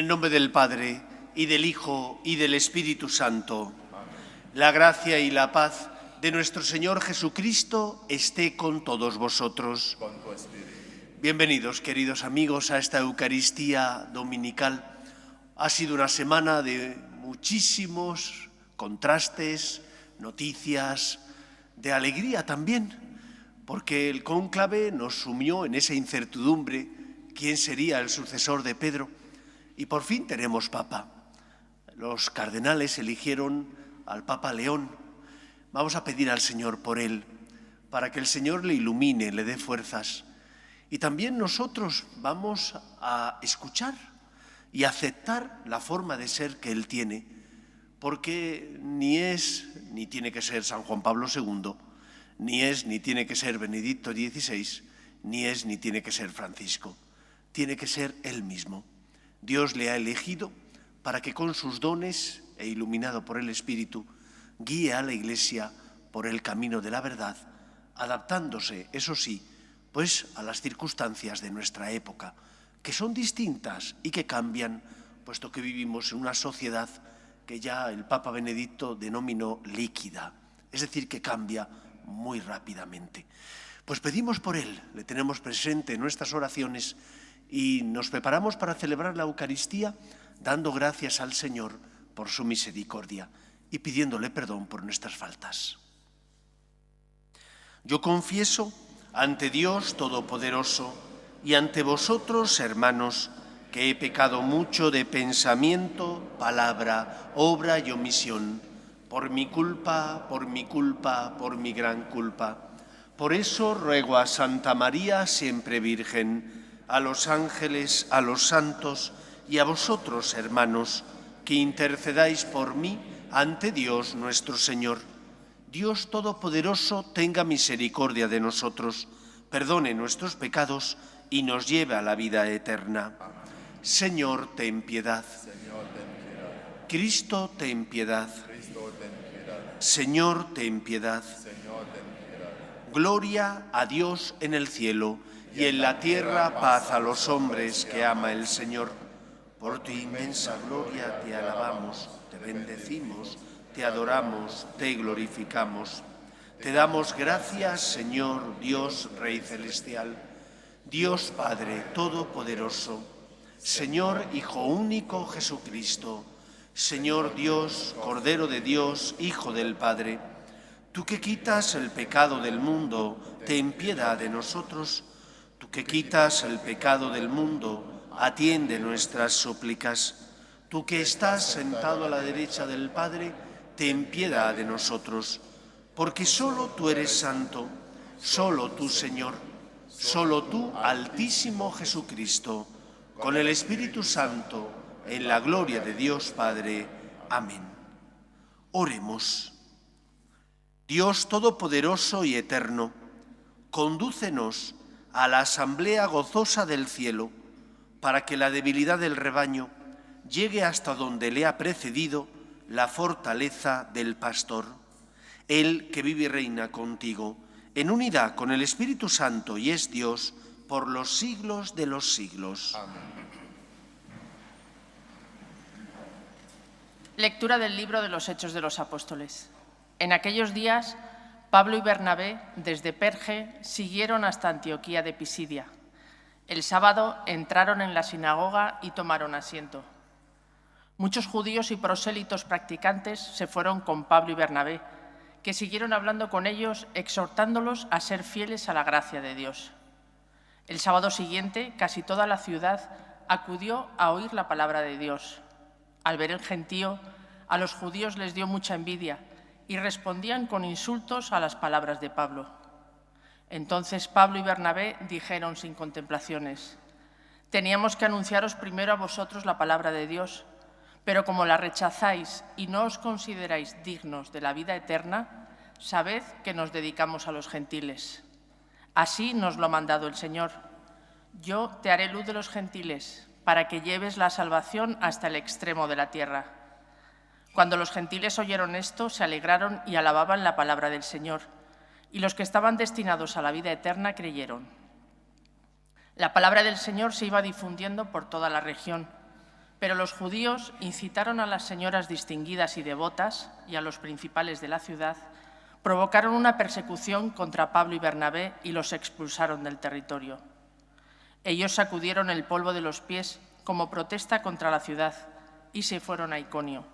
el nombre del Padre, y del Hijo, y del Espíritu Santo. La gracia y la paz de nuestro Señor Jesucristo esté con todos vosotros. Bienvenidos, queridos amigos, a esta Eucaristía dominical. Ha sido una semana de muchísimos contrastes, noticias, de alegría también, porque el cónclave nos sumió en esa incertidumbre, quién sería el sucesor de Pedro, y por fin tenemos Papa. Los cardenales eligieron al Papa León. Vamos a pedir al Señor por él, para que el Señor le ilumine, le dé fuerzas. Y también nosotros vamos a escuchar y aceptar la forma de ser que él tiene, porque ni es ni tiene que ser San Juan Pablo II, ni es ni tiene que ser Benedicto XVI, ni es ni tiene que ser Francisco. Tiene que ser él mismo. Dios le ha elegido para que con sus dones e iluminado por el Espíritu guíe a la Iglesia por el camino de la verdad, adaptándose, eso sí, pues a las circunstancias de nuestra época, que son distintas y que cambian, puesto que vivimos en una sociedad que ya el Papa Benedicto denominó líquida, es decir, que cambia muy rápidamente. Pues pedimos por él, le tenemos presente en nuestras oraciones y nos preparamos para celebrar la Eucaristía dando gracias al Señor por su misericordia y pidiéndole perdón por nuestras faltas. Yo confieso ante Dios Todopoderoso y ante vosotros, hermanos, que he pecado mucho de pensamiento, palabra, obra y omisión, por mi culpa, por mi gran culpa. Por eso ruego a Santa María, siempre Virgen, a los ángeles, a los santos y a vosotros, hermanos, que intercedáis por mí ante Dios nuestro Señor. Dios Todopoderoso tenga misericordia de nosotros, perdone nuestros pecados y nos lleve a la vida eterna. Señor, ten piedad. Cristo, ten piedad. Señor, ten piedad. Gloria a Dios en el cielo y en la tierra paz a los hombres que ama el Señor. Por tu inmensa gloria te alabamos, te bendecimos, te adoramos, te glorificamos. Te damos gracias, Señor, Dios, Rey Celestial, Dios Padre Todopoderoso, Señor Hijo único Jesucristo, Señor Dios, Cordero de Dios, Hijo del Padre. Tú que quitas el pecado del mundo, ten piedad de nosotros. Tú que quitas el pecado del mundo, atiende nuestras súplicas. Tú que estás sentado a la derecha del Padre, ten piedad de nosotros. Porque solo tú eres santo, solo tú, Señor, solo tú, Altísimo Jesucristo, con el Espíritu Santo, en la gloria de Dios Padre. Amén. Oremos. Dios Todopoderoso y Eterno, condúcenos a la asamblea gozosa del cielo, para que la debilidad del rebaño llegue hasta donde le ha precedido la fortaleza del pastor. Él que vive y reina contigo, en unidad con el Espíritu Santo y es Dios, por los siglos de los siglos. Amén. Lectura del libro de los Hechos de los Apóstoles. En aquellos días, Pablo y Bernabé, desde Perge, siguieron hasta Antioquía de Pisidia. El sábado entraron en la sinagoga y tomaron asiento. Muchos judíos y prosélitos practicantes se fueron con Pablo y Bernabé, que siguieron hablando con ellos, exhortándolos a ser fieles a la gracia de Dios. El sábado siguiente, casi toda la ciudad acudió a oír la palabra de Dios. Al ver el gentío, a los judíos les dio mucha envidia y respondían con insultos a las palabras de Pablo. Entonces Pablo y Bernabé dijeron sin contemplaciones: «Teníamos que anunciaros primero a vosotros la palabra de Dios, pero como la rechazáis y no os consideráis dignos de la vida eterna, sabed que nos dedicamos a los gentiles. Así nos lo ha mandado el Señor. Yo te haré luz de los gentiles, para que lleves la salvación hasta el extremo de la tierra». Cuando los gentiles oyeron esto, se alegraron y alababan la palabra del Señor, y los que estaban destinados a la vida eterna creyeron. La palabra del Señor se iba difundiendo por toda la región. Pero los judíos incitaron a las señoras distinguidas y devotas y a los principales de la ciudad, provocaron una persecución contra Pablo y Bernabé y los expulsaron del territorio. Ellos sacudieron el polvo de los pies como protesta contra la ciudad y se fueron a Iconio.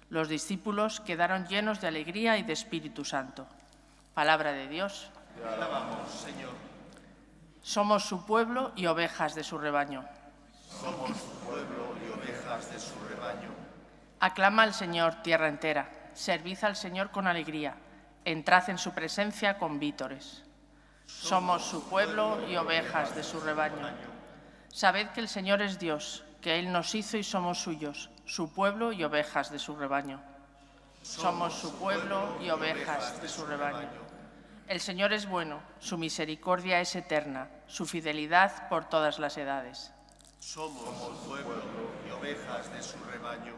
Los discípulos quedaron llenos de alegría y de Espíritu Santo. Palabra de Dios. Te alabamos, Señor. Somos su pueblo y ovejas de su rebaño. Somos su pueblo y ovejas de su rebaño. Aclama al Señor, tierra entera. Servid al Señor con alegría. Entrad en su presencia con vítores. Somos su pueblo y ovejas de su rebaño. Sabed que el Señor es Dios, que Él nos hizo y somos suyos, su pueblo y ovejas de su rebaño. Somos su pueblo y ovejas de su rebaño. El Señor es bueno, su misericordia es eterna, su fidelidad por todas las edades. Somos su pueblo y ovejas de su rebaño.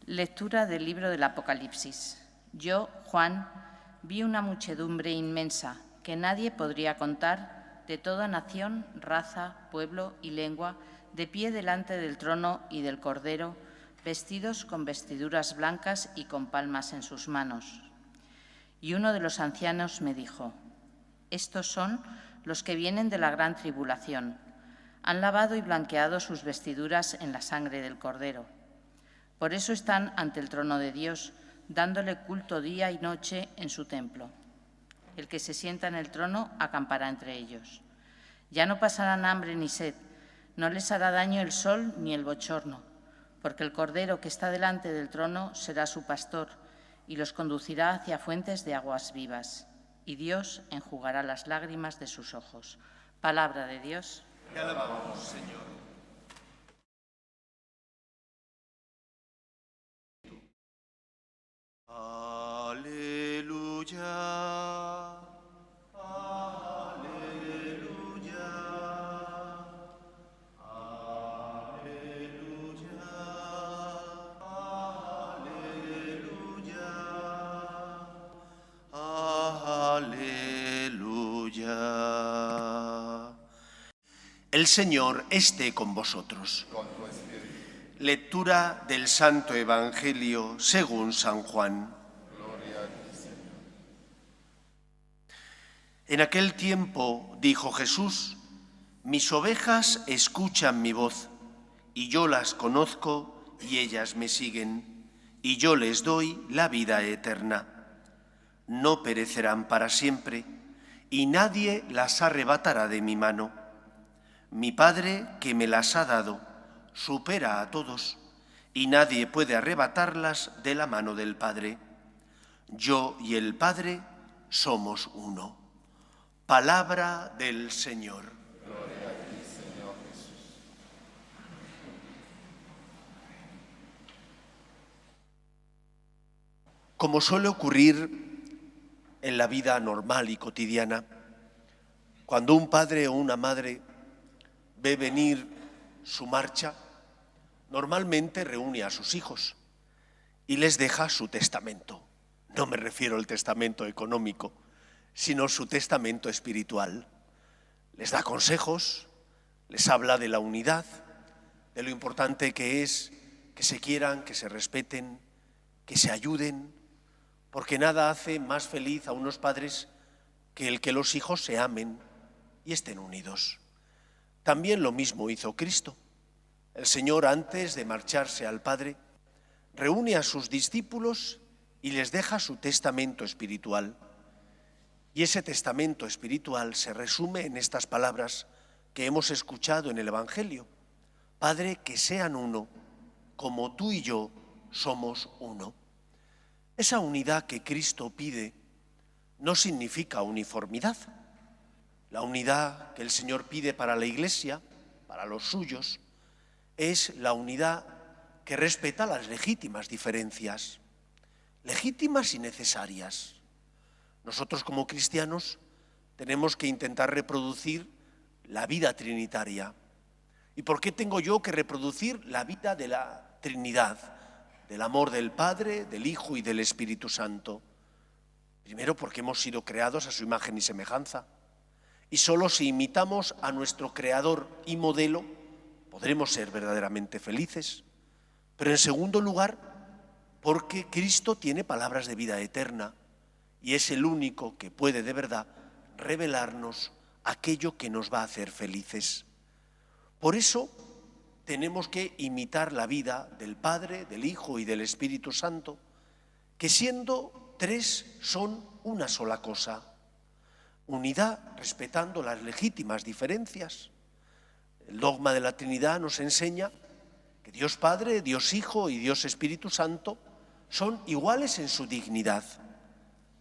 Lectura del libro del Apocalipsis. Yo, Juan, vi una muchedumbre inmensa que nadie podría contar, de toda nación, raza, pueblo y lengua, de pie delante del trono y del Cordero, vestidos con vestiduras blancas y con palmas en sus manos. Y uno de los ancianos me dijo: estos son los que vienen de la gran tribulación. Han lavado y blanqueado sus vestiduras en la sangre del Cordero. Por eso están ante el trono de Dios, dándole culto día y noche en su templo. El que se sienta en el trono acampará entre ellos. Ya no pasarán hambre ni sed, no les hará daño el sol ni el bochorno, porque el Cordero que está delante del trono será su pastor y los conducirá hacia fuentes de aguas vivas. Y Dios enjugará las lágrimas de sus ojos. Palabra de Dios. Te alabamos, Señor. Aleluya. Aleluya. Aleluya. Aleluya. El Señor esté con vosotros. Lectura del Santo Evangelio según San Juan. En aquel tiempo dijo Jesús: mis ovejas escuchan mi voz, y yo las conozco, y ellas me siguen, y yo les doy la vida eterna. No perecerán para siempre, y nadie las arrebatará de mi mano. Mi Padre, que me las ha dado, supera a todos, y nadie puede arrebatarlas de la mano del Padre. Yo y el Padre somos uno. Palabra del Señor. Gloria a ti, Señor Jesús. Como suele ocurrir en la vida normal y cotidiana, cuando un padre o una madre ve venir su marcha, normalmente reúne a sus hijos y les deja su testamento. No me refiero al testamento económico, sino su testamento espiritual. Les da consejos, les habla de la unidad, de lo importante que es que se quieran, que se respeten, que se ayuden, porque nada hace más feliz a unos padres que el que los hijos se amen y estén unidos. También lo mismo hizo Cristo. El Señor, antes de marcharse al Padre, reúne a sus discípulos y les deja su testamento espiritual. Y ese testamento espiritual se resume en estas palabras que hemos escuchado en el Evangelio. Padre, que sean uno, como tú y yo somos uno. Esa unidad que Cristo pide no significa uniformidad. La unidad que el Señor pide para la Iglesia, para los suyos, es la unidad que respeta las legítimas diferencias, legítimas y necesarias. Nosotros como cristianos tenemos que intentar reproducir la vida trinitaria. ¿Y por qué tengo yo que reproducir la vida de la Trinidad, del amor del Padre, del Hijo y del Espíritu Santo? Primero, porque hemos sido creados a su imagen y semejanza. Y solo si imitamos a nuestro Creador y modelo, podremos ser verdaderamente felices. Pero en segundo lugar, porque Cristo tiene palabras de vida eterna y es el único que puede de verdad revelarnos aquello que nos va a hacer felices. Por eso tenemos que imitar la vida del Padre, del Hijo y del Espíritu Santo, que siendo tres son una sola cosa. Unidad respetando las legítimas diferencias. El dogma de la Trinidad nos enseña que Dios Padre, Dios Hijo y Dios Espíritu Santo son iguales en su dignidad,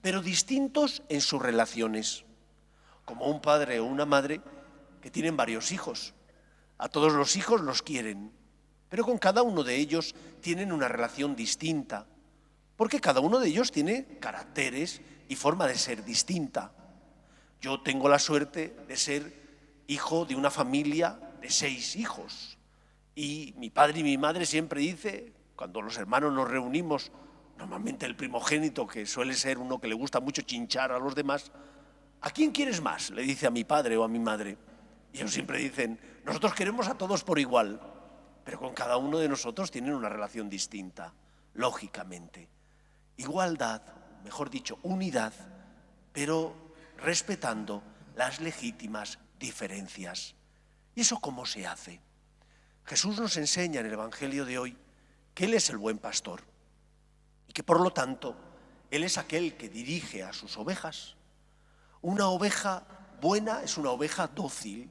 pero distintos en sus relaciones, como un padre o una madre que tienen varios hijos. A todos los hijos los quieren, pero con cada uno de ellos tienen una relación distinta, porque cada uno de ellos tiene caracteres y forma de ser distinta. Yo tengo la suerte de ser hijo de una familia de 6 hijos y mi padre y mi madre siempre dice, cuando los hermanos nos reunimos, normalmente el primogénito, que suele ser uno que le gusta mucho chinchar a los demás, ¿a quién quieres más?, le dice a mi padre o a mi madre. Y ellos siempre dicen, nosotros queremos a todos por igual, pero con cada uno de nosotros tienen una relación distinta, lógicamente. Igualdad, mejor dicho, unidad, pero respetando las legítimas diferencias. ¿Y eso cómo se hace? Jesús nos enseña en el Evangelio de hoy que Él es el buen pastor y que por lo tanto Él es aquel que dirige a sus ovejas. Una oveja buena es una oveja dócil,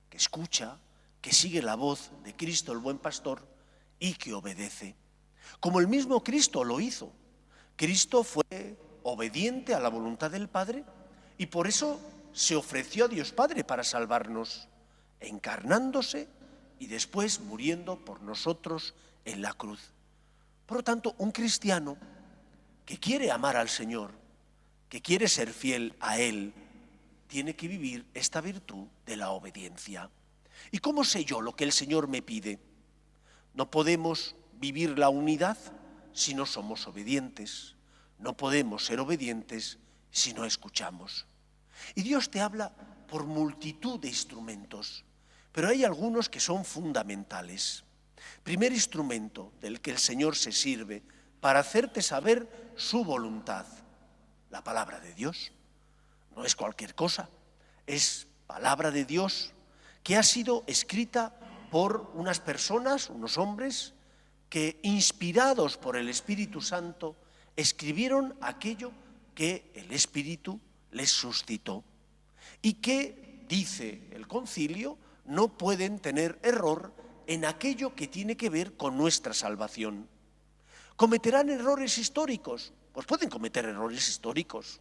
que escucha, que sigue la voz de Cristo el buen pastor y que obedece. Como el mismo Cristo lo hizo. Cristo fue obediente a la voluntad del Padre y por eso se ofreció a Dios Padre para salvarnos, encarnándose y después muriendo por nosotros en la cruz. Por lo tanto, un cristiano que quiere amar al Señor, que quiere ser fiel a Él, tiene que vivir esta virtud de la obediencia. ¿Y cómo sé yo lo que el Señor me pide? No podemos vivir la unidad si no somos obedientes. No podemos ser obedientes si no escuchamos. Y Dios te habla por multitud de instrumentos, pero hay algunos que son fundamentales. Primer instrumento del que el Señor se sirve para hacerte saber su voluntad, la palabra de Dios. No es cualquier cosa, es palabra de Dios que ha sido escrita por unas personas, unos hombres, que inspirados por el Espíritu Santo escribieron aquello que el Espíritu les suscitó y que, dice el concilio, no pueden tener error en aquello que tiene que ver con nuestra salvación. ¿Cometerán errores históricos? Pues pueden cometer errores históricos,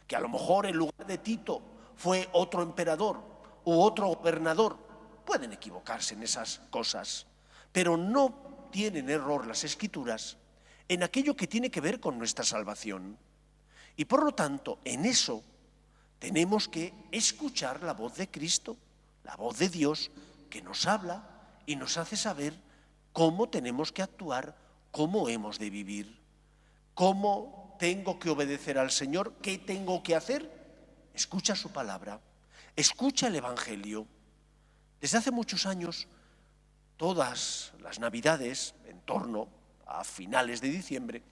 que a lo mejor en lugar de Tito fue otro emperador u otro gobernador. Pueden equivocarse en esas cosas, pero no tienen error las Escrituras en aquello que tiene que ver con nuestra salvación. Y por lo tanto, en eso tenemos que escuchar la voz de Cristo, la voz de Dios, que nos habla y nos hace saber cómo tenemos que actuar, cómo hemos de vivir, cómo tengo que obedecer al Señor, qué tengo que hacer. Escucha su palabra, escucha el Evangelio. Desde hace muchos años, todas las Navidades, en torno a finales de diciembre,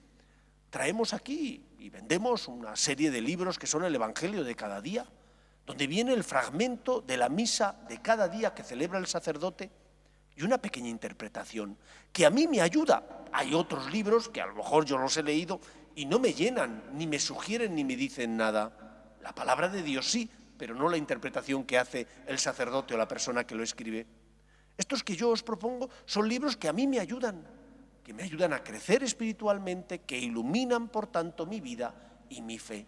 traemos aquí y vendemos una serie de libros que son el Evangelio de cada día, donde viene el fragmento de la misa de cada día que celebra el sacerdote y una pequeña interpretación que a mí me ayuda. Hay otros libros que a lo mejor yo los he leído y no me llenan, ni me sugieren, ni me dicen nada. La palabra de Dios sí, pero no la interpretación que hace el sacerdote o la persona que lo escribe. Estos que yo os propongo son libros que a mí me ayudan a crecer espiritualmente, que iluminan, por tanto, mi vida y mi fe.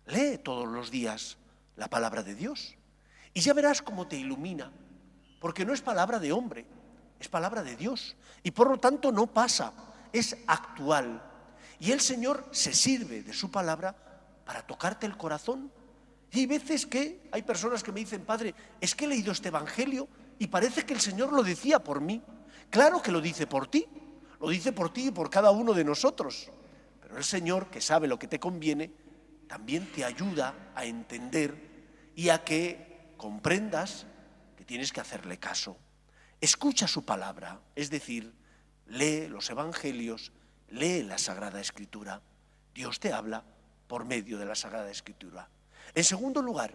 Lee todos los días la palabra de Dios y ya verás cómo te ilumina, porque no es palabra de hombre, es palabra de Dios y por lo tanto no pasa, es actual. Y el Señor se sirve de su palabra para tocarte el corazón. Y hay veces que hay personas que me dicen, Padre, es que he leído este Evangelio y parece que el Señor lo decía por mí. Claro que lo dice por ti. Lo dice por ti y por cada uno de nosotros. Pero el Señor, que sabe lo que te conviene, también te ayuda a entender y a que comprendas que tienes que hacerle caso. Escucha su palabra, es decir, lee los evangelios, lee la Sagrada Escritura. Dios te habla por medio de la Sagrada Escritura. En segundo lugar,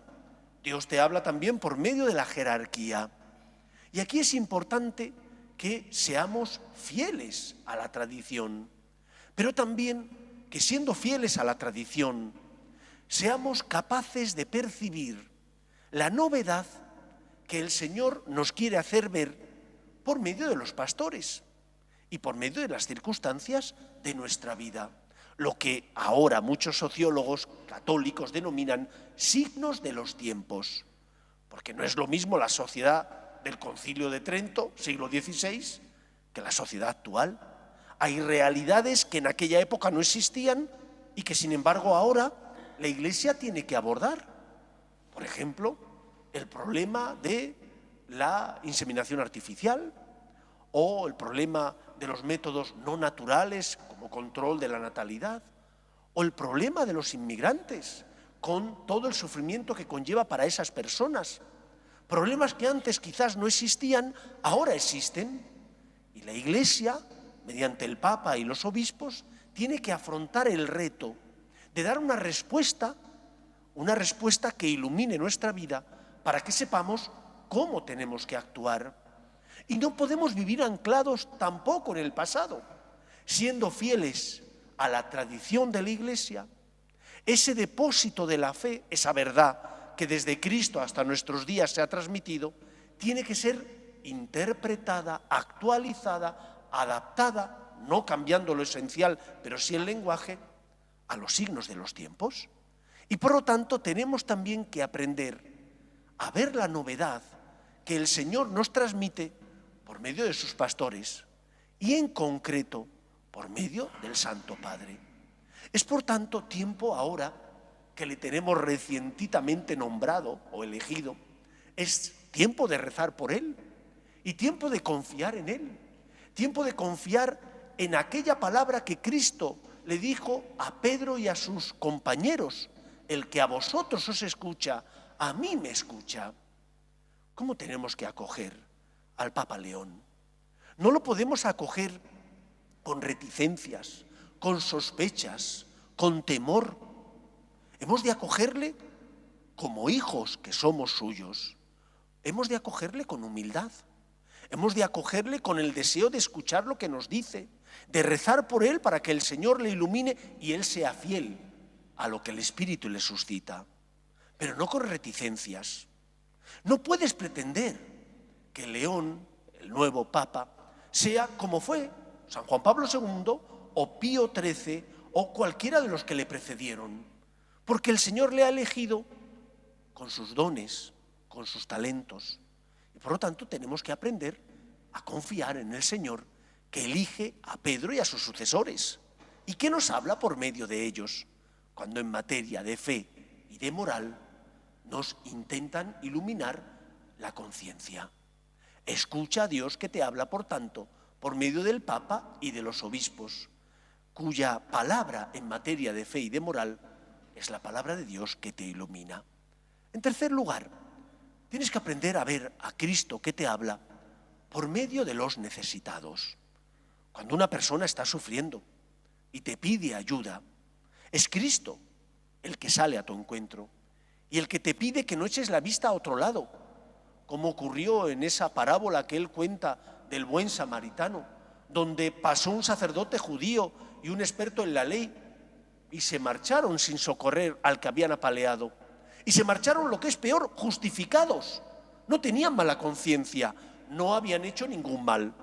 Dios te habla también por medio de la jerarquía. Y aquí es importante que seamos fieles a la tradición, pero también que siendo fieles a la tradición, seamos capaces de percibir la novedad que el Señor nos quiere hacer ver por medio de los pastores y por medio de las circunstancias de nuestra vida. Lo que ahora muchos sociólogos católicos denominan signos de los tiempos, porque no es lo mismo la sociedad del Concilio de Trento, siglo XVI, que la sociedad actual. Hay realidades que en aquella época no existían y que sin embargo ahora la Iglesia tiene que abordar. Por ejemplo, el problema de la inseminación artificial o el problema de los métodos no naturales como control de la natalidad o el problema de los inmigrantes con todo el sufrimiento que conlleva para esas personas. Problemas que antes quizás no existían, ahora existen. Y la Iglesia, mediante el Papa y los obispos, tiene que afrontar el reto de dar una respuesta que ilumine nuestra vida para que sepamos cómo tenemos que actuar. Y no podemos vivir anclados tampoco en el pasado, siendo fieles a la tradición de la Iglesia, ese depósito de la fe, esa verdad que desde Cristo hasta nuestros días se ha transmitido, tiene que ser interpretada, actualizada, adaptada, no cambiando lo esencial, pero sí el lenguaje, a los signos de los tiempos. Y por lo tanto tenemos también que aprender a ver la novedad que el Señor nos transmite por medio de sus pastores y en concreto por medio del Santo Padre. Es por tanto tiempo ahora que le tenemos recientamente nombrado o elegido, es tiempo de rezar por Él y tiempo de confiar en Él, tiempo de confiar en aquella palabra que Cristo le dijo a Pedro y a sus compañeros: el que a vosotros os escucha, a mí me escucha. ¿Cómo tenemos que acoger al Papa León? No lo podemos acoger con reticencias, con sospechas, con temor. Hemos de acogerle como hijos que somos suyos. Hemos de acogerle con humildad. Hemos de acogerle con el deseo de escuchar lo que nos dice, de rezar por él para que el Señor le ilumine y él sea fiel a lo que el Espíritu le suscita. Pero no con reticencias. No puedes pretender que León, el nuevo Papa, sea como fue San Juan Pablo II o Pío XIII o cualquiera de los que le precedieron, porque el Señor le ha elegido con sus dones, con sus talentos, y por lo tanto tenemos que aprender a confiar en el Señor que elige a Pedro y a sus sucesores y que nos habla por medio de ellos, cuando en materia de fe y de moral nos intentan iluminar la conciencia. Escucha a Dios que te habla, por tanto, por medio del Papa y de los obispos, cuya palabra en materia de fe y de moral es la palabra de Dios que te ilumina. En tercer lugar, tienes que aprender a ver a Cristo que te habla por medio de los necesitados. Cuando una persona está sufriendo y te pide ayuda, es Cristo el que sale a tu encuentro y el que te pide que no eches la vista a otro lado, como ocurrió en esa parábola que él cuenta del buen samaritano, donde pasó un sacerdote judío y un experto en la ley y se marcharon sin socorrer al que habían apaleado. Y se marcharon, lo que es peor, justificados. No tenían mala conciencia, no habían hecho ningún mal.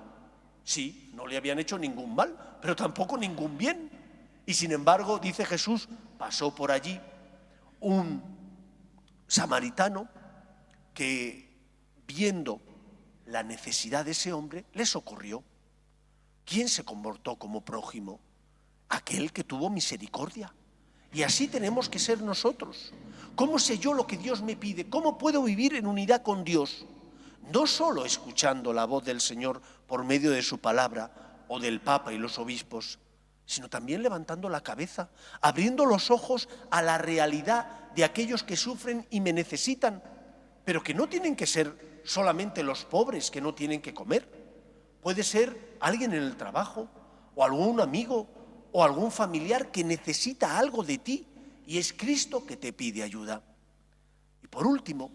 Sí, no le habían hecho ningún mal, pero tampoco ningún bien. Y sin embargo, dice Jesús, pasó por allí un samaritano que, viendo la necesidad de ese hombre, le socorrió. ¿Quién se comportó como prójimo? Aquel que tuvo misericordia. Y así tenemos que ser nosotros. ¿Cómo sé yo lo que Dios me pide? ¿Cómo puedo vivir en unidad con Dios? No solo escuchando la voz del Señor por medio de su palabra o del Papa y los obispos, sino también levantando la cabeza, abriendo los ojos a la realidad de aquellos que sufren y me necesitan, pero que no tienen que ser solamente los pobres que no tienen que comer. Puede ser alguien en el trabajo, o algún amigo, o algún familiar que necesita algo de ti, y es Cristo que te pide ayuda. Y por último,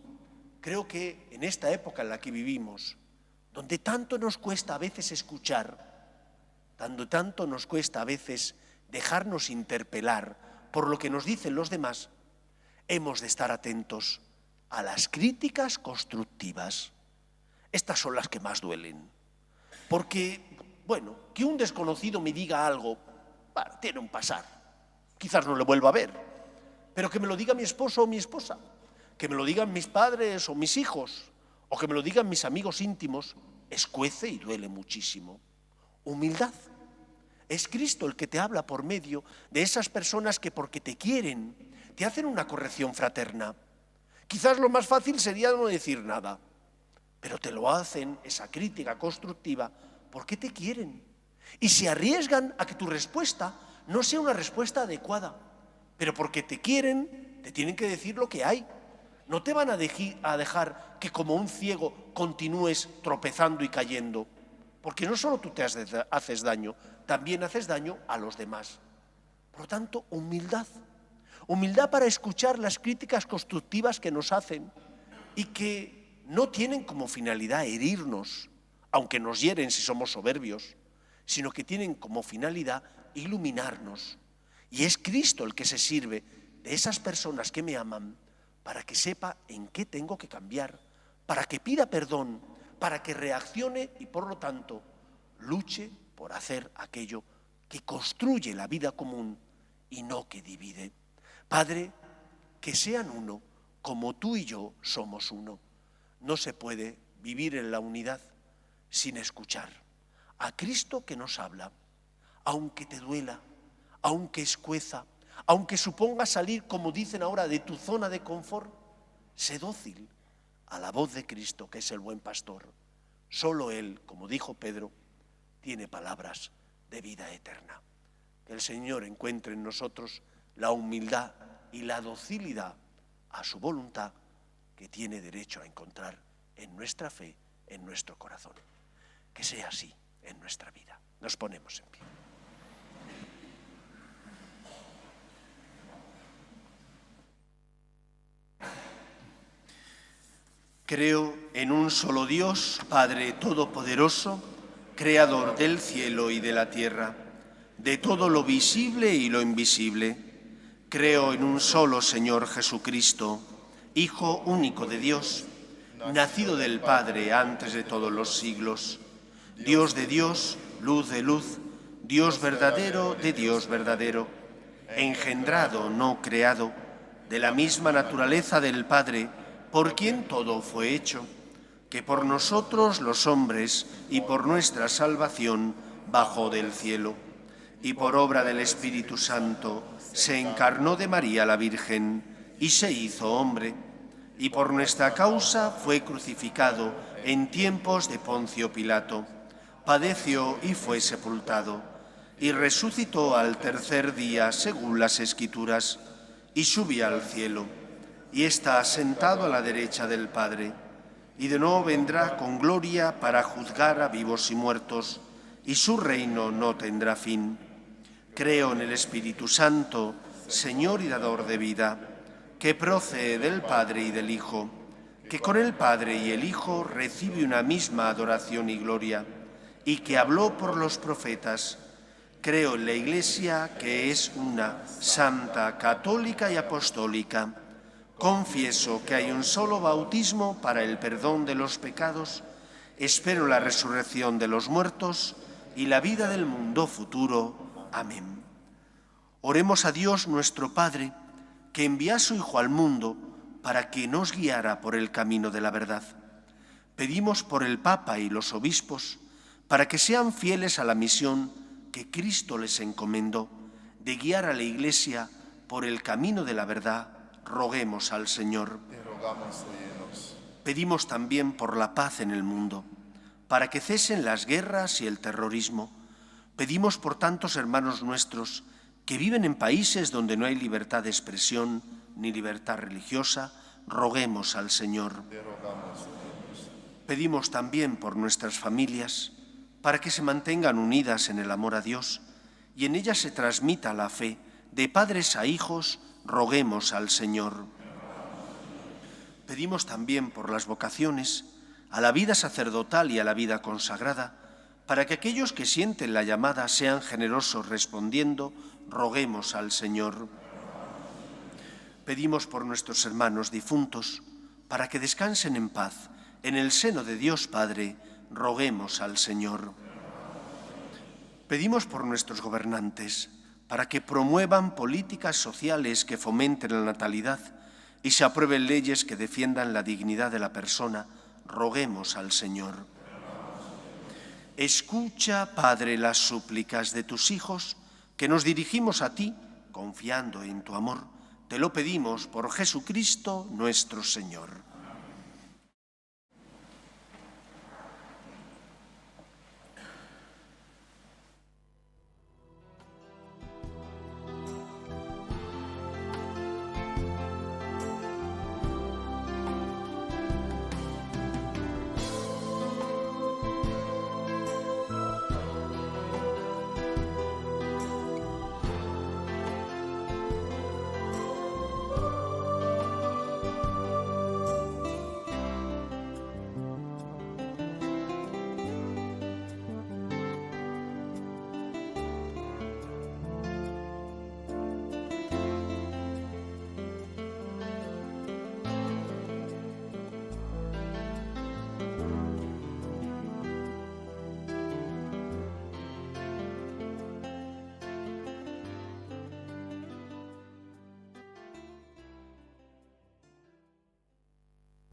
creo que en esta época en la que vivimos, donde tanto nos cuesta a veces escuchar, tanto nos cuesta a veces dejarnos interpelar por lo que nos dicen los demás, hemos de estar atentos a las críticas constructivas. Estas son las que más duelen. Porque, bueno, que un desconocido me diga algo, bueno, tiene un pasar. Quizás no le vuelva a ver. Pero que me lo diga mi esposo o mi esposa, que me lo digan mis padres o mis hijos, o que me lo digan mis amigos íntimos, escuece y duele muchísimo. Humildad. Es Cristo el que te habla por medio de esas personas que porque te quieren, te hacen una corrección fraterna. Quizás lo más fácil sería no decir nada, pero te lo hacen, esa crítica constructiva, porque te quieren. Y se arriesgan a que tu respuesta no sea una respuesta adecuada, pero porque te quieren, te tienen que decir lo que hay. No te van a dejar que como un ciego continúes tropezando y cayendo, porque no solo tú te haces daño, también haces daño a los demás. Por lo tanto, humildad. Humildad para escuchar las críticas constructivas que nos hacen y que no tienen como finalidad herirnos, aunque nos hieren si somos soberbios, sino que tienen como finalidad iluminarnos. Y es Cristo el que se sirve de esas personas que me aman para que sepa en qué tengo que cambiar, para que pida perdón, para que reaccione y por lo tanto luche por hacer aquello que construye la vida común y no que divide. Padre, que sean uno como tú y yo somos uno. No se puede vivir en la unidad sin escuchar a Cristo que nos habla, aunque te duela, aunque escueza, aunque suponga salir, como dicen ahora, de tu zona de confort. Sé dócil a la voz de Cristo, que es el buen pastor. Solo Él, como dijo Pedro, tiene palabras de vida eterna. Que el Señor encuentre en nosotros la humildad y la docilidad a su voluntad que tiene derecho a encontrar en nuestra fe, en nuestro corazón. Que sea así en nuestra vida. Nos ponemos en pie. Creo en un solo Dios, Padre Todopoderoso, Creador del cielo y de la tierra, de todo lo visible y lo invisible. Creo en un solo Señor Jesucristo, Hijo único de Dios, nacido del Padre antes de todos los siglos, Dios de Dios, luz de luz, Dios verdadero de Dios verdadero, engendrado, no creado, de la misma naturaleza del Padre, por quien todo fue hecho, que por nosotros los hombres y por nuestra salvación bajó del cielo, y por obra del Espíritu Santo se encarnó de María la Virgen y se hizo hombre, y por nuestra causa fue crucificado en tiempos de Poncio Pilato, padeció y fue sepultado, y resucitó al tercer día según las Escrituras, y subió al cielo, y está sentado a la derecha del Padre, y de nuevo vendrá con gloria para juzgar a vivos y muertos, y su reino no tendrá fin. Creo en el Espíritu Santo, Señor y dador de vida, que procede del Padre y del Hijo, que con el Padre y el Hijo recibe una misma adoración y gloria, y que habló por los profetas. Creo en la Iglesia, que es una, santa, católica y apostólica. Confieso que hay un solo bautismo para el perdón de los pecados. Espero la resurrección de los muertos y la vida del mundo futuro. Amén. Oremos a Dios nuestro Padre, que envía a su Hijo al mundo para que nos guiara por el camino de la verdad. Pedimos por el Papa y los obispos para que sean fieles a la misión que Cristo les encomendó de guiar a la Iglesia por el camino de la verdad. Roguemos al Señor. Te rogamos, óyenos. Pedimos también por la paz en el mundo, para que cesen las guerras y el terrorismo. Pedimos por tantos hermanos nuestros que viven en países donde no hay libertad de expresión ni libertad religiosa, roguemos al Señor. Pedimos también por nuestras familias, para que se mantengan unidas en el amor a Dios y en ellas se transmita la fe de padres a hijos, roguemos al Señor. Pedimos también por las vocaciones, a la vida sacerdotal y a la vida consagrada, para que aquellos que sienten la llamada sean generosos respondiendo, roguemos al Señor. Pedimos por nuestros hermanos difuntos, para que descansen en paz, en el seno de Dios Padre, roguemos al Señor. Pedimos por nuestros gobernantes, para que promuevan políticas sociales que fomenten la natalidad y se aprueben leyes que defiendan la dignidad de la persona, roguemos al Señor. Escucha, Padre, las súplicas de tus hijos, que nos dirigimos a ti, confiando en tu amor. Te lo pedimos por Jesucristo nuestro Señor.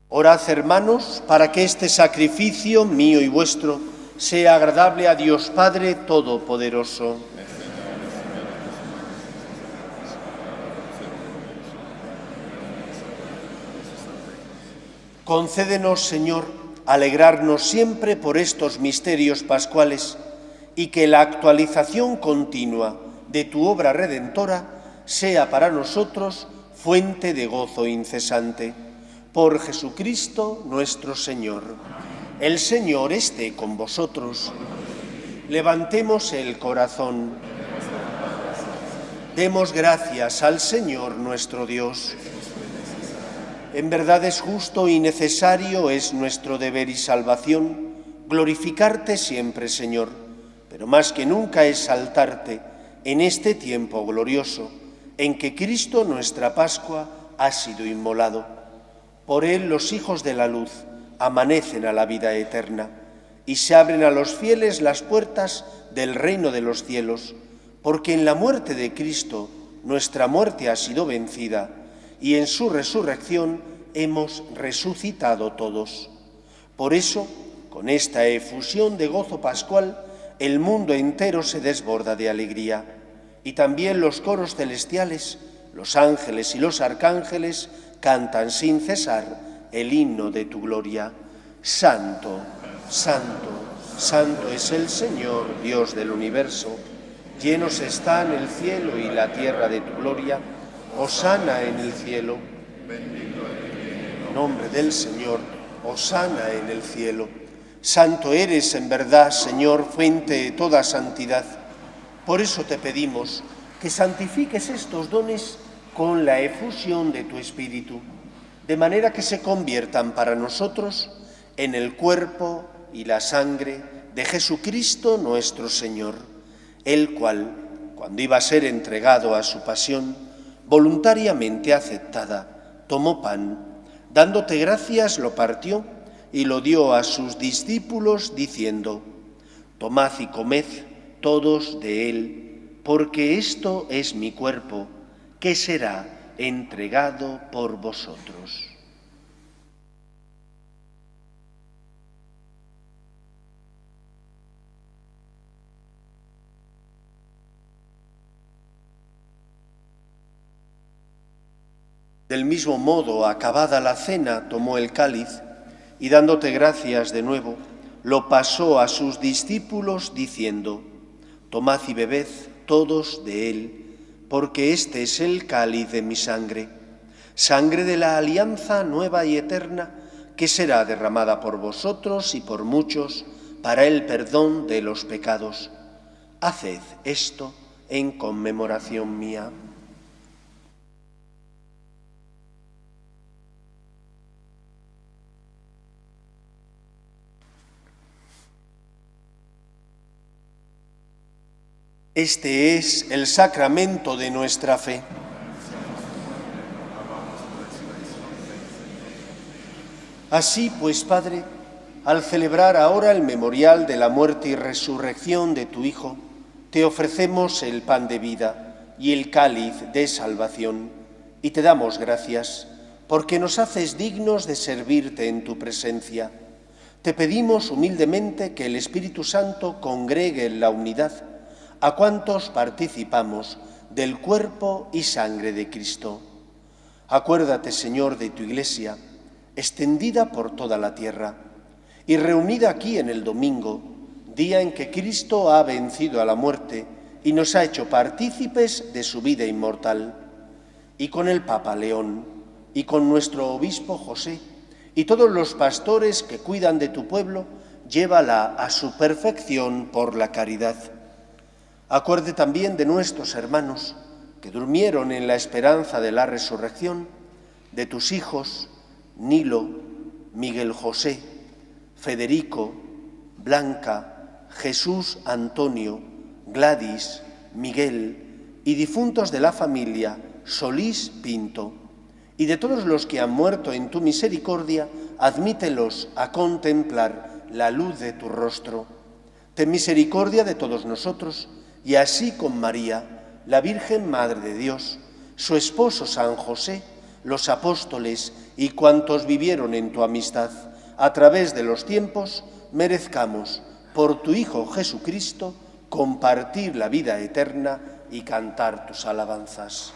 Orad, hermanos, para que este sacrificio mío y vuestro sea agradable a Dios Padre Todopoderoso. Concédenos, Señor, alegrarnos siempre por estos misterios pascuales y que la actualización continua de tu obra redentora sea para nosotros fuente de gozo incesante. Por Jesucristo nuestro Señor. El Señor esté con vosotros. Levantemos el corazón. Demos gracias al Señor nuestro Dios. En verdad es justo y necesario, es nuestro deber y salvación, glorificarte siempre, Señor, pero más que nunca exaltarte en este tiempo glorioso en que Cristo, nuestra Pascua, ha sido inmolado. Por él los hijos de la luz amanecen a la vida eterna y se abren a los fieles las puertas del reino de los cielos, porque en la muerte de Cristo nuestra muerte ha sido vencida y en su resurrección hemos resucitado todos. Por eso, con esta efusión de gozo pascual, el mundo entero se desborda de alegría y también los coros celestiales, los ángeles y los arcángeles cantan sin cesar el himno de tu gloria. Santo, santo, santo es el Señor, Dios del universo. Llenos están el cielo y la tierra de tu gloria. Hosana en el cielo. En nombre del Señor, hosana en el cielo. Santo eres en verdad, Señor, fuente de toda santidad. Por eso te pedimos que santifiques estos dones con la efusión de tu Espíritu, de manera que se conviertan para nosotros en el cuerpo y la sangre de Jesucristo nuestro Señor, el cual, cuando iba a ser entregado a su pasión, voluntariamente aceptada, tomó pan, dándote gracias, lo partió y lo dio a sus discípulos, diciendo: tomad y comed todos de él, porque esto es mi cuerpo, que será entregado por vosotros. Del mismo modo, acabada la cena, tomó el cáliz y, dándote gracias de nuevo, lo pasó a sus discípulos, diciendo: tomad y bebed todos de él, porque este es el cáliz de mi sangre, sangre de la alianza nueva y eterna, que será derramada por vosotros y por muchos para el perdón de los pecados. Haced esto en conmemoración mía. Este es el sacramento de nuestra fe. Así pues, Padre, al celebrar ahora el memorial de la muerte y resurrección de tu Hijo, te ofrecemos el pan de vida y el cáliz de salvación, y te damos gracias porque nos haces dignos de servirte en tu presencia. Te pedimos humildemente que el Espíritu Santo congregue en la unidad a cuantos participamos del cuerpo y sangre de Cristo. Acuérdate, Señor, de tu Iglesia, extendida por toda la tierra y reunida aquí en el domingo, día en que Cristo ha vencido a la muerte y nos ha hecho partícipes de su vida inmortal, y con el Papa León, y con nuestro obispo José, y todos los pastores que cuidan de tu pueblo, llévala a su perfección por la caridad. Acuerde también de nuestros hermanos que durmieron en la esperanza de la resurrección, de tus hijos Nilo, Miguel José, Federico, Blanca, Jesús Antonio, Gladys, Miguel y difuntos de la familia Solís Pinto, y de todos los que han muerto en tu misericordia, admítelos a contemplar la luz de tu rostro. Ten misericordia de todos nosotros, y así con María, la Virgen Madre de Dios, su esposo San José, los apóstoles y cuantos vivieron en tu amistad, a través de los tiempos, merezcamos, por tu Hijo Jesucristo, compartir la vida eterna y cantar tus alabanzas.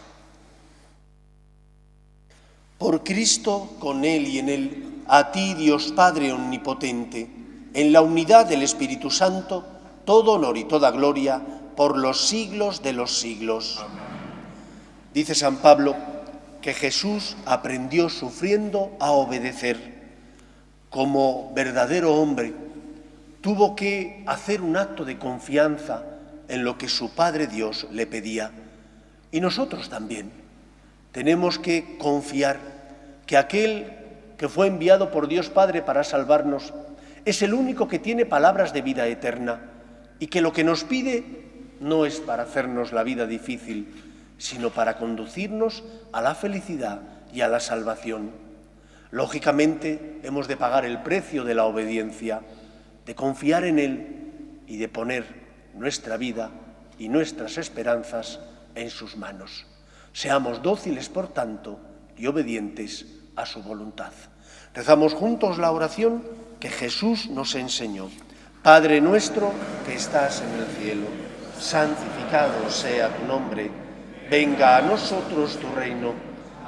Por Cristo, con Él y en Él, a ti, Dios Padre Omnipotente, en la unidad del Espíritu Santo, todo honor y toda gloria por los siglos de los siglos. Amén. Dice San Pablo que Jesús aprendió sufriendo a obedecer. Como verdadero hombre, tuvo que hacer un acto de confianza en lo que su Padre Dios le pedía. Y nosotros también tenemos que confiar que aquel que fue enviado por Dios Padre para salvarnos es el único que tiene palabras de vida eterna, y que lo que nos pide no es para hacernos la vida difícil, sino para conducirnos a la felicidad y a la salvación. Lógicamente, hemos de pagar el precio de la obediencia, de confiar en Él y de poner nuestra vida y nuestras esperanzas en sus manos. Seamos dóciles, por tanto, y obedientes a su voluntad. Rezamos juntos la oración que Jesús nos enseñó. Padre nuestro que estás en el cielo, santificado sea tu nombre. Venga a nosotros tu reino.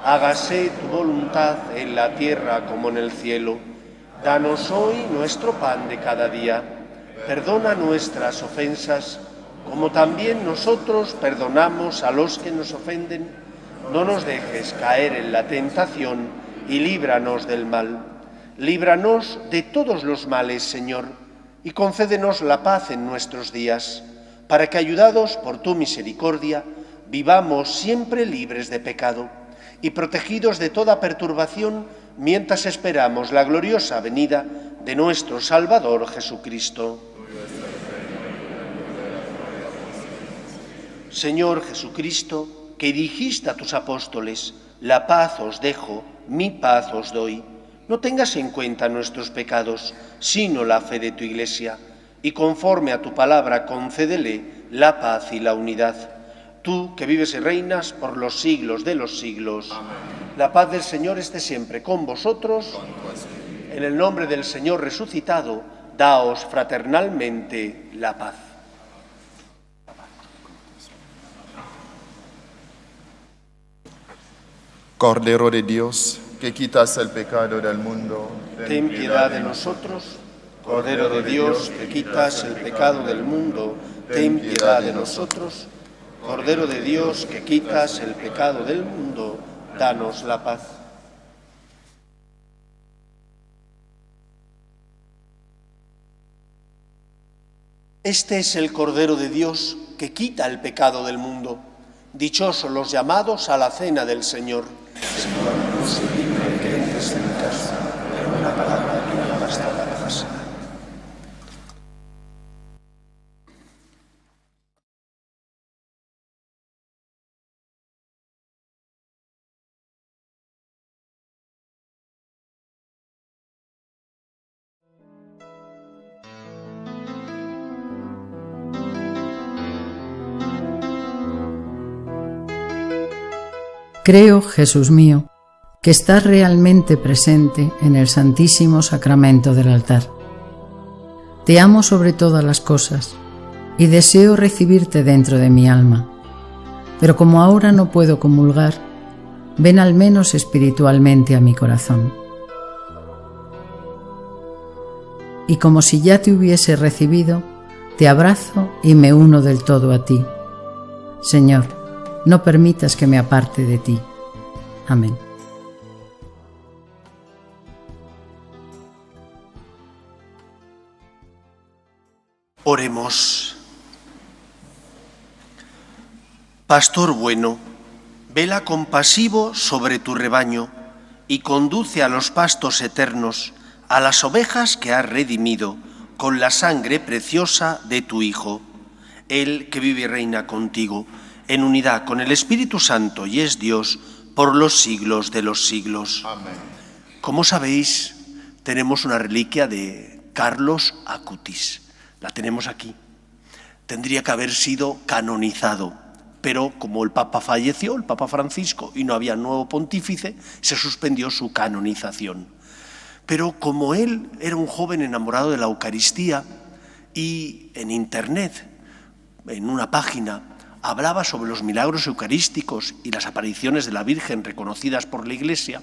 Hágase tu voluntad en la tierra como en el cielo. Danos hoy nuestro pan de cada día. Perdona nuestras ofensas, como también nosotros perdonamos a los que nos ofenden. No nos dejes caer en la tentación y líbranos del mal. Líbranos de todos los males, Señor, y concédenos la paz en nuestros días, para que, ayudados por tu misericordia, vivamos siempre libres de pecado y protegidos de toda perturbación, mientras esperamos la gloriosa venida de nuestro Salvador Jesucristo. Señor Jesucristo, que dijiste a tus apóstoles: la paz os dejo, mi paz os doy. No tengas en cuenta nuestros pecados, sino la fe de tu Iglesia, y conforme a tu palabra concédele la paz y la unidad. Tú, que vives y reinas por los siglos de los siglos. Amén. La paz del Señor esté siempre con vosotros. En el nombre del Señor resucitado, daos fraternalmente la paz. Cordero de Dios, que quitas el pecado del mundo, ten piedad de nosotros. Cordero de Dios, que quitas el pecado del mundo, ten piedad de nosotros. Cordero de Dios, que quitas el pecado del mundo, danos la paz. Este es el Cordero de Dios que quita el pecado del mundo. Dichosos los llamados a la cena del Señor. Señor, no soy digno de que entres en mi casa, pero una palabra tuya basta para dejársela. Creo, Jesús mío, que estás realmente presente en el Santísimo Sacramento del altar. Te amo sobre todas las cosas y deseo recibirte dentro de mi alma. Pero como ahora no puedo comulgar, ven al menos espiritualmente a mi corazón. Y como si ya te hubiese recibido, te abrazo y me uno del todo a ti. Señor, no permitas que me aparte de ti. Amén. Oremos. Pastor bueno, vela compasivo sobre tu rebaño y conduce a los pastos eternos, a las ovejas que has redimido con la sangre preciosa de tu Hijo, Él que vive y reina contigo, en unidad con el Espíritu Santo y es Dios por los siglos de los siglos. Amén. Como sabéis, tenemos una reliquia de Carlos Acutis. La tenemos aquí. Tendría que haber sido canonizado, pero como el Papa falleció, el Papa Francisco, y no había nuevo pontífice, se suspendió su canonización. Pero como él era un joven enamorado de la Eucaristía y en Internet, en una página, hablaba sobre los milagros eucarísticos y las apariciones de la Virgen reconocidas por la Iglesia,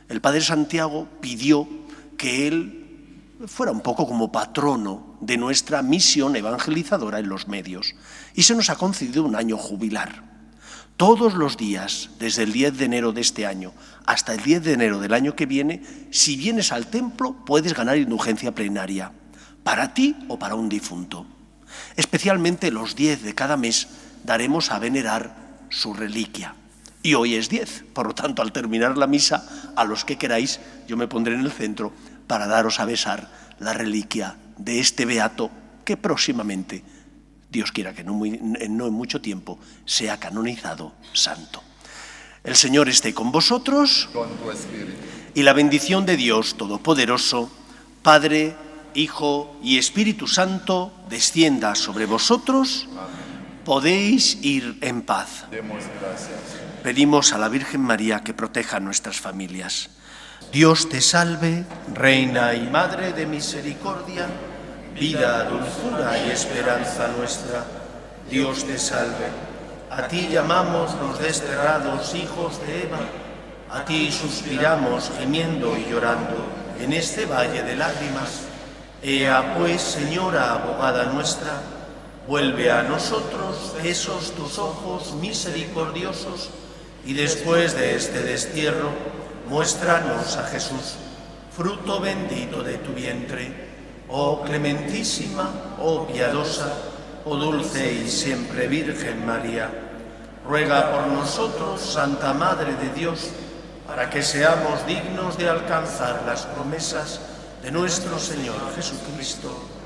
el Padre Santiago pidió que él fuera un poco como patrono de nuestra misión evangelizadora en los medios. Y se nos ha concedido un año jubilar. Todos los días, desde el 10 de enero de este año hasta el 10 de enero del año que viene, si vienes al templo puedes ganar indulgencia plenaria, para ti o para un difunto. Especialmente los 10 de cada mes daremos a venerar su reliquia. Y hoy es 10, por lo tanto, al terminar la misa, a los que queráis, yo me pondré en el centro para daros a besar la reliquia de este beato que próximamente, Dios quiera que no en mucho tiempo, sea canonizado santo. El Señor esté con vosotros. Con tu espíritu. Y la bendición de Dios Todopoderoso, Padre, Hijo y Espíritu Santo, descienda sobre vosotros. Amén. Podéis ir en paz. Demos gracias. Pedimos a la Virgen María que proteja a nuestras familias. Dios te salve, Reina y Madre de misericordia, vida, dulzura y esperanza nuestra. Dios te salve. A ti llamamos los desterrados hijos de Eva, a ti suspiramos gimiendo y llorando en este valle de lágrimas. Ea pues, Señora abogada nuestra, vuelve a nosotros esos tus ojos misericordiosos y después de este destierro, muéstranos a Jesús, fruto bendito de tu vientre. Oh clementísima, oh piadosa, oh dulce y siempre Virgen María, ruega por nosotros, Santa Madre de Dios, para que seamos dignos de alcanzar las promesas de nuestro Señor Jesucristo.